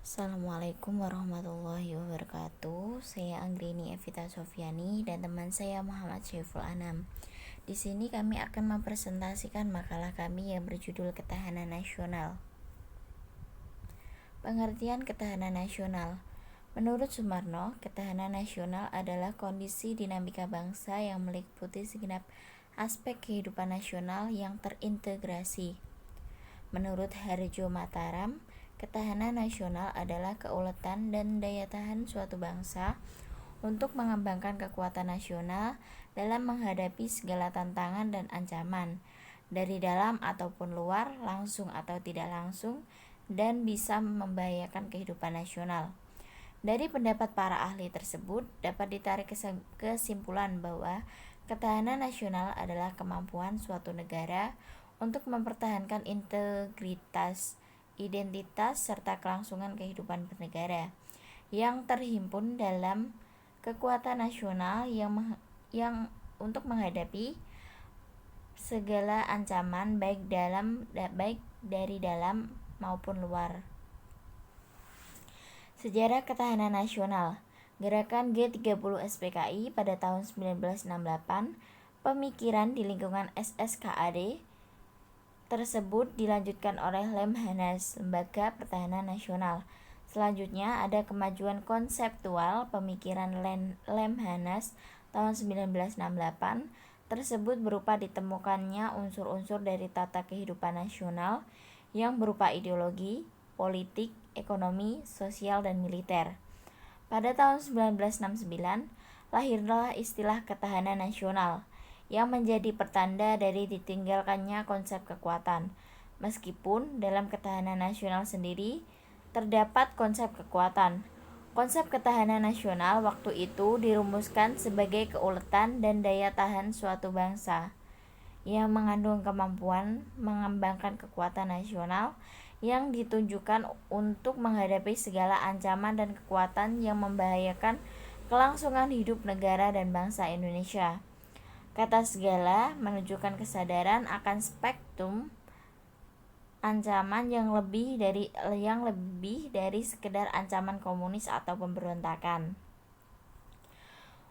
Assalamualaikum warahmatullahi wabarakatuh. Saya Anggrini Evita Sofiani dan teman saya Muhammad Syaiful Anam. Di sini kami akan mempresentasikan makalah kami yang berjudul Ketahanan Nasional. Pengertian ketahanan nasional. Menurut Sumarno, ketahanan nasional adalah kondisi dinamika bangsa yang meliputi segenap aspek kehidupan nasional yang terintegrasi. Menurut Harjo Mataram, ketahanan nasional adalah keuletan dan daya tahan suatu bangsa untuk mengembangkan kekuatan nasional dalam menghadapi segala tantangan dan ancaman, dari dalam ataupun luar, langsung atau tidak langsung, dan bisa membahayakan kehidupan nasional. Dari pendapat para ahli tersebut, dapat ditarik kesimpulan bahwa ketahanan nasional adalah kemampuan suatu negara untuk mempertahankan integritas, identitas, serta kelangsungan kehidupan bernegara yang terhimpun dalam kekuatan nasional yang untuk menghadapi segala ancaman baik dari dalam maupun luar. Sejarah Ketahanan Nasional. Gerakan G30 SPKI pada tahun 1968, pemikiran di lingkungan SSKAD tersebut dilanjutkan oleh Lemhanas, Lembaga Pertahanan Nasional. Selanjutnya ada kemajuan konseptual pemikiran Lemhanas tahun 1968 tersebut berupa ditemukannya unsur-unsur dari tata kehidupan nasional yang berupa ideologi, politik, ekonomi, sosial, dan militer. Pada tahun 1969, lahirlah istilah ketahanan nasional yang menjadi pertanda dari ditinggalkannya konsep kekuatan. Meskipun dalam ketahanan nasional sendiri terdapat konsep kekuatan, konsep ketahanan nasional waktu itu dirumuskan sebagai keuletan dan daya tahan suatu bangsa yang mengandung kemampuan mengembangkan kekuatan nasional yang ditunjukkan untuk menghadapi segala ancaman dan kekuatan yang membahayakan kelangsungan hidup negara dan bangsa Indonesia. Kata segala menunjukkan kesadaran akan spektrum ancaman yang lebih dari sekedar ancaman komunis atau pemberontakan.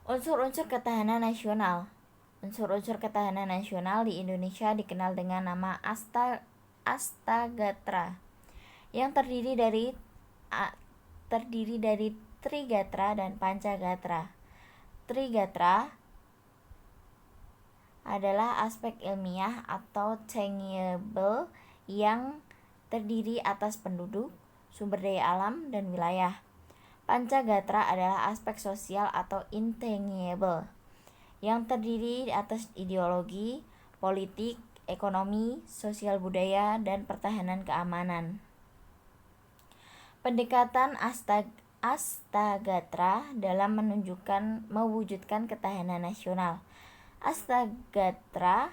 Unsur-unsur ketahanan nasional. Unsur-unsur ketahanan nasional di Indonesia dikenal dengan nama Astagatra, yang terdiri dari Trigatra dan Pancagatra. Trigatra adalah aspek ilmiah atau tangible yang terdiri atas penduduk, sumber daya alam, dan wilayah. Pancagatra adalah aspek sosial atau intangible yang terdiri atas ideologi, politik, ekonomi, sosial budaya, dan pertahanan keamanan. Pendekatan Astagatra dalam mewujudkan ketahanan nasional. Astagatra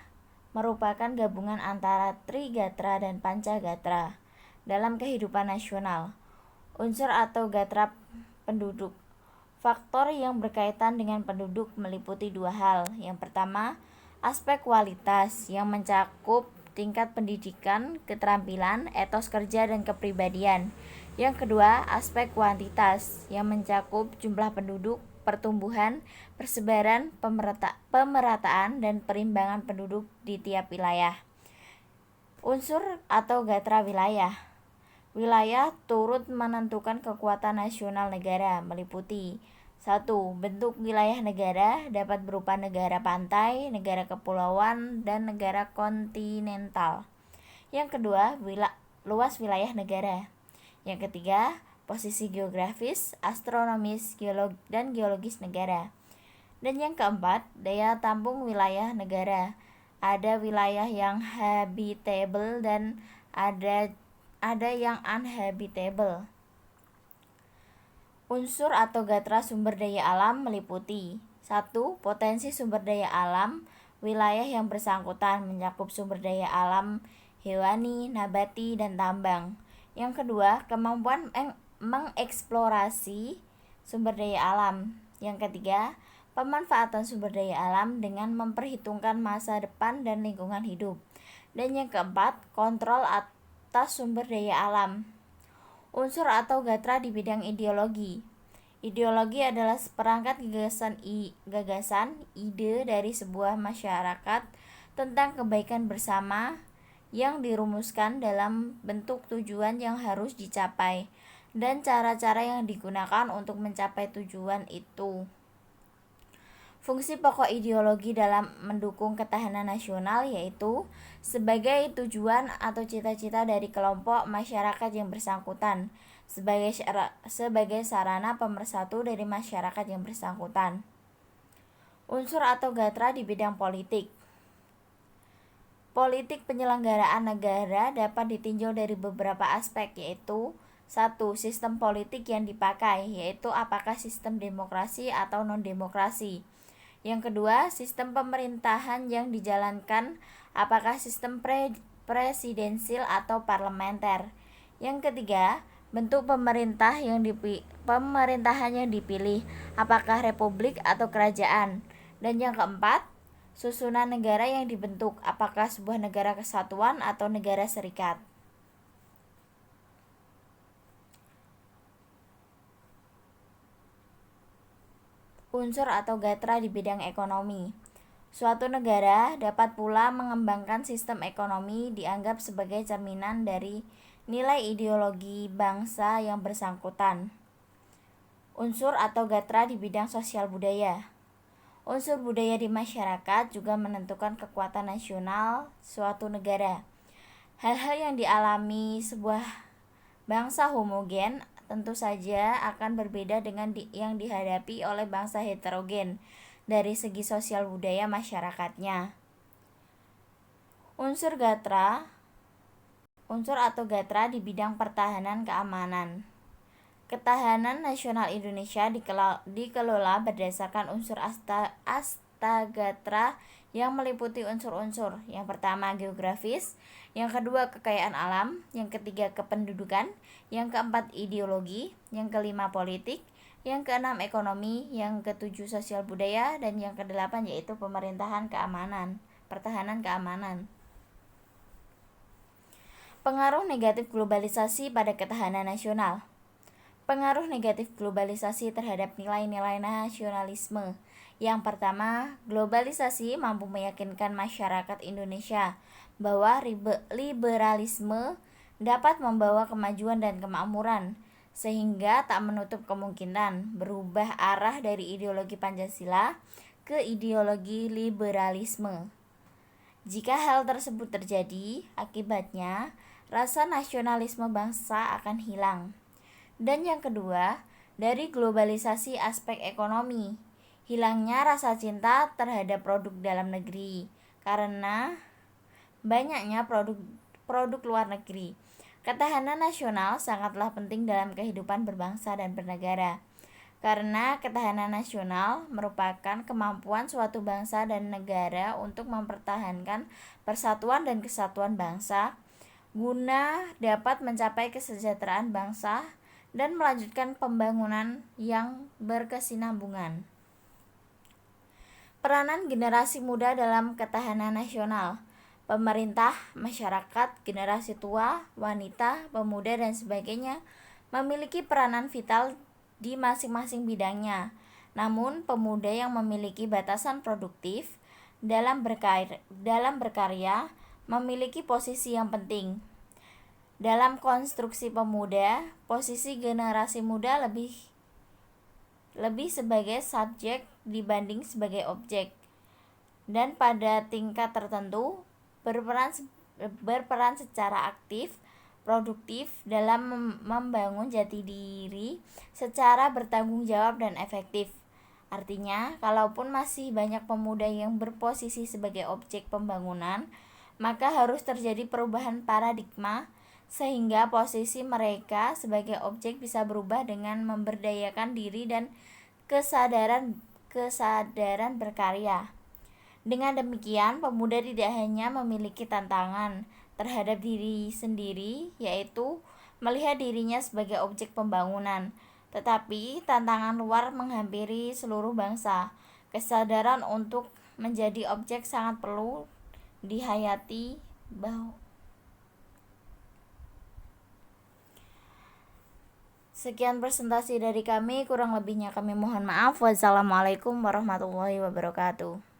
merupakan gabungan antara Trigatra dan Pancagatra dalam kehidupan nasional. Unsur atau gatra penduduk. Faktor yang berkaitan dengan penduduk meliputi dua hal. Yang pertama, aspek kualitas yang mencakup tingkat pendidikan, keterampilan, etos kerja, dan kepribadian. Yang kedua, aspek kuantitas yang mencakup jumlah penduduk, pertumbuhan, persebaran, pemerataan, dan perimbangan penduduk di tiap wilayah. Unsur atau gatra wilayah. Wilayah turut menentukan kekuatan nasional negara, meliputi 1. Bentuk wilayah negara dapat berupa negara pantai, negara kepulauan, dan negara kontinental. Yang kedua, luas wilayah negara. Yang ketiga, posisi geografis, astronomis, dan geologis negara. Dan yang keempat, daya tampung wilayah negara. Ada wilayah yang habitable dan ada yang uninhabitable. Unsur atau gatra sumber daya alam meliputi 1. Potensi sumber daya alam. Wilayah yang bersangkutan mencakup sumber daya alam hewani, nabati, dan tambang. Yang kedua, kemampuan mengeksplorasi sumber daya alam. Yang ketiga, pemanfaatan sumber daya alam dengan memperhitungkan masa depan dan lingkungan hidup. Dan yang keempat, kontrol atas sumber daya alam. Unsur atau gatra di bidang ideologi. Ideologi adalah seperangkat gagasan, ide dari sebuah masyarakat tentang kebaikan bersama yang dirumuskan dalam bentuk tujuan yang harus dicapai dan cara-cara yang digunakan untuk mencapai tujuan itu. Fungsi pokok ideologi dalam mendukung ketahanan nasional yaitu sebagai tujuan atau cita-cita dari kelompok masyarakat yang bersangkutan, sebagai sarana pemersatu dari masyarakat yang bersangkutan. Unsur atau gatra di bidang politik. Politik penyelenggaraan negara dapat ditinjau dari beberapa aspek, yaitu 1. Sistem politik yang dipakai, yaitu apakah sistem demokrasi atau non-demokrasi. Yang kedua, sistem pemerintahan yang dijalankan, apakah sistem presidensil atau parlementer. Yang ketiga, bentuk pemerintahan yang dipilih, apakah republik atau kerajaan. Dan yang keempat, susunan negara yang dibentuk, apakah sebuah negara kesatuan atau negara serikat. Unsur atau gatra di bidang ekonomi. Suatu negara dapat pula mengembangkan sistem ekonomi dianggap sebagai cerminan dari nilai ideologi bangsa yang bersangkutan. Unsur atau gatra di bidang sosial budaya. Unsur budaya di masyarakat juga menentukan kekuatan nasional suatu negara. Hal-hal yang dialami sebuah bangsa homogen tentu saja akan berbeda dengan yang dihadapi oleh bangsa heterogen dari segi sosial budaya masyarakatnya. Unsur atau gatra di bidang pertahanan keamanan. Ketahanan nasional Indonesia dikelola berdasarkan unsur astagatra yang meliputi unsur-unsur. Yang pertama geografis, yang kedua kekayaan alam, yang ketiga kependudukan, yang keempat ideologi, yang kelima politik, yang keenam ekonomi, yang ketujuh sosial budaya, dan yang kedelapan yaitu pertahanan keamanan. Pengaruh negatif globalisasi pada ketahanan nasional. Pengaruh negatif globalisasi terhadap nilai-nilai nasionalisme. Yang pertama, globalisasi mampu meyakinkan masyarakat Indonesia bahwa liberalisme dapat membawa kemajuan dan kemakmuran, sehingga tak menutup kemungkinan berubah arah dari ideologi Pancasila ke ideologi liberalisme. Jika hal tersebut terjadi, akibatnya rasa nasionalisme bangsa akan hilang. Dan yang kedua, dari globalisasi aspek ekonomi, hilangnya rasa cinta terhadap produk dalam negeri karena banyaknya produk luar negeri. Ketahanan nasional sangatlah penting dalam kehidupan berbangsa dan bernegara, karena ketahanan nasional merupakan kemampuan suatu bangsa dan negara untuk mempertahankan persatuan dan kesatuan bangsa guna dapat mencapai kesejahteraan bangsa dan melanjutkan pembangunan yang berkesinambungan. Peranan generasi muda dalam ketahanan nasional. Pemerintah, masyarakat, generasi tua, wanita, pemuda, dan sebagainya memiliki peranan vital di masing-masing bidangnya. Namun, pemuda yang memiliki batasan produktif dalam berkarya memiliki posisi yang penting. Dalam konstruksi pemuda, posisi generasi muda lebih sebagai subjek dibanding sebagai objek, dan pada tingkat tertentu berperan secara aktif, produktif dalam membangun jati diri secara bertanggung jawab dan efektif. Artinya, kalaupun masih banyak pemuda yang berposisi sebagai objek pembangunan, maka harus terjadi perubahan paradigma sehingga posisi mereka sebagai objek bisa berubah dengan memberdayakan diri dan kesadaran berkarya. Dengan demikian, pemuda tidak hanya memiliki tantangan terhadap diri sendiri, yaitu melihat dirinya sebagai objek pembangunan, tetapi tantangan luar menghampiri seluruh bangsa. Kesadaran untuk menjadi objek sangat perlu dihayati Sekian presentasi dari kami, kurang lebihnya kami mohon maaf. Wassalamualaikum warahmatullahi wabarakatuh.